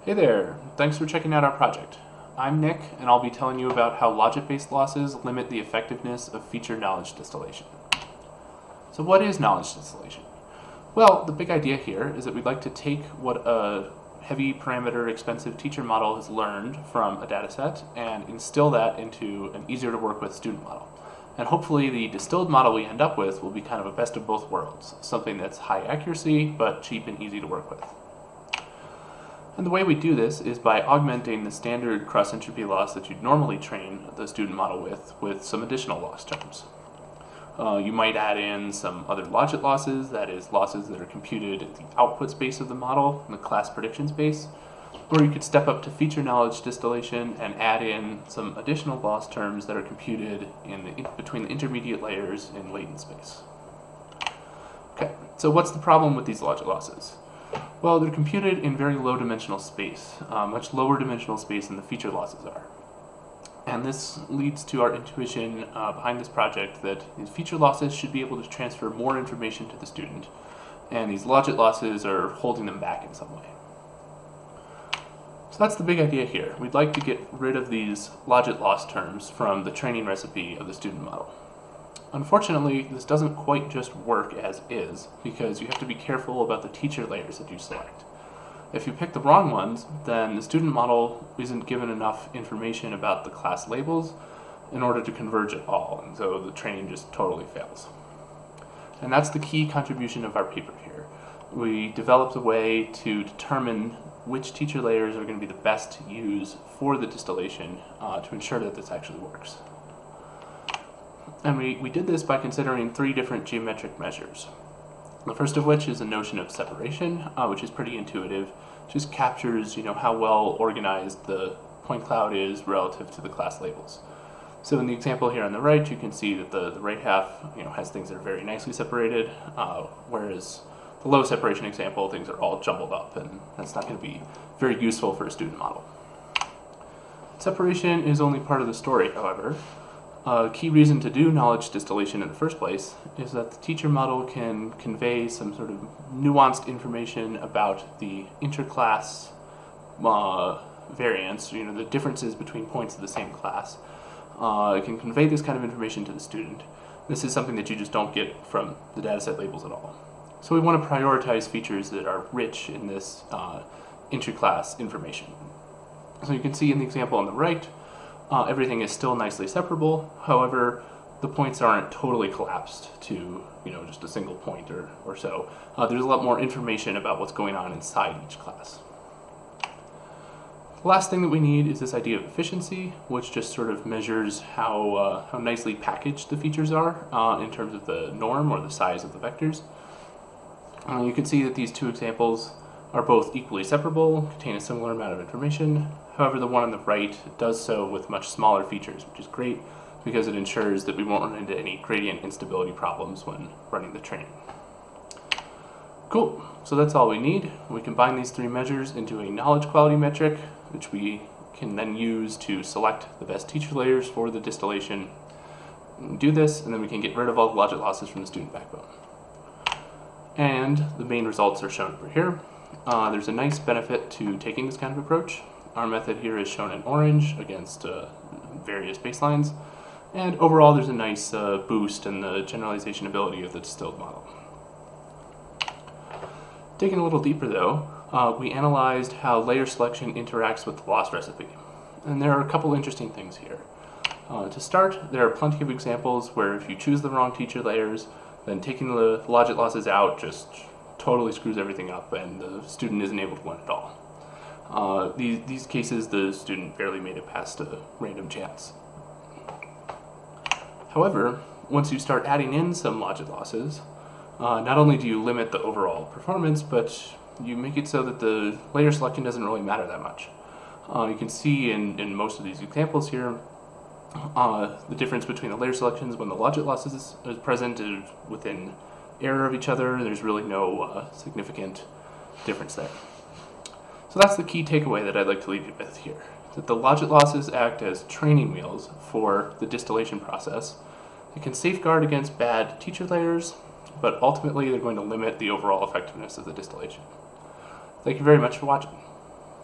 Hey there, thanks for checking out our project. I'm Nick, and I'll be telling you about how Logit-Based losses limit the effectiveness of feature knowledge distillation. So what is knowledge distillation? Well, the big idea here is that we'd like to take what a heavy parameter expensive teacher model has learned from a dataset and instill that into an easier to work with student model. And hopefully the distilled model we end up with will be kind of a best of both worlds, something that's high accuracy but cheap and easy to work with. And the way we do this is by augmenting the standard cross-entropy loss that you'd normally train the student model with some additional loss terms. You might add in some other logit losses, that is, losses that are computed at the output space of the model, in the class prediction space, or you could step up to feature knowledge distillation and add in some additional loss terms that are computed between the intermediate layers in latent space. Okay, so what's the problem with these logit losses? Well, they're computed in very low dimensional space, much lower dimensional space than the feature losses are. And this leads to our intuition behind this project that these feature losses should be able to transfer more information to the student, and these logit losses are holding them back in some way. So that's the big idea here. We'd like to get rid of these logit loss terms from the training recipe of the student model. Unfortunately, this doesn't quite just work as is, because you have to be careful about the teacher layers that you select. If you pick the wrong ones, then the student model isn't given enough information about the class labels in order to converge at all, and so the training just totally fails. And that's the key contribution of our paper here. We developed a way to determine which teacher layers are going to be the best to use for the distillation to ensure that this actually works. And we did this by considering three different geometric measures. The first of which is a notion of separation, which is pretty intuitive. It just captures, how well organized the point cloud is relative to the class labels. So in the example here on the right, you can see that the right half, has things that are very nicely separated, whereas the low separation example, things are all jumbled up, and that's not going to be very useful for a student model. Separation is only part of the story, however. A key reason to do knowledge distillation in the first place is that the teacher model can convey some sort of nuanced information about the interclass variance, the differences between points of the same class. It can convey this kind of information to the student. This is something that you just don't get from the dataset labels at all. So we want to prioritize features that are rich in this interclass information. So you can see in the example on the right, everything is still nicely separable. However, the points aren't totally collapsed to just a single point or so. There's a lot more information about what's going on inside each class. The last thing that we need is this idea of efficiency, which just sort of measures how nicely packaged the features are in terms of the norm or the size of the vectors. You can see that these two examples are both equally separable, contain a similar amount of information. However, the one on the right does so with much smaller features, which is great because it ensures that we won't run into any gradient instability problems when running the training. Cool, so that's all we need. We combine these three measures into a knowledge quality metric, which we can then use to select the best teacher layers for the distillation. We do this, and then we can get rid of all the logit losses from the student backbone. And the main results are shown over here. There's a nice benefit to taking this kind of approach. Our method here is shown in orange against various baselines, and overall there's a nice boost in the generalization ability of the distilled model. Digging a little deeper though, we analyzed how layer selection interacts with the loss recipe. And there are a couple interesting things here. To start, there are plenty of examples where if you choose the wrong teacher layers, then taking the logit losses out just totally screws everything up and the student isn't able to learn at all. These cases, the student barely made it past a random chance. However, once you start adding in some logit losses, not only do you limit the overall performance, but you make it so that the layer selection doesn't really matter that much. You can see in most of these examples here, the difference between the layer selections when the logit losses is present is within error of each other. There's really no significant difference there. So that's the key takeaway that I'd like to leave you with here, that the logit losses act as training wheels for the distillation process. It can safeguard against bad teacher layers, but ultimately they're going to limit the overall effectiveness of the distillation. Thank you very much for watching.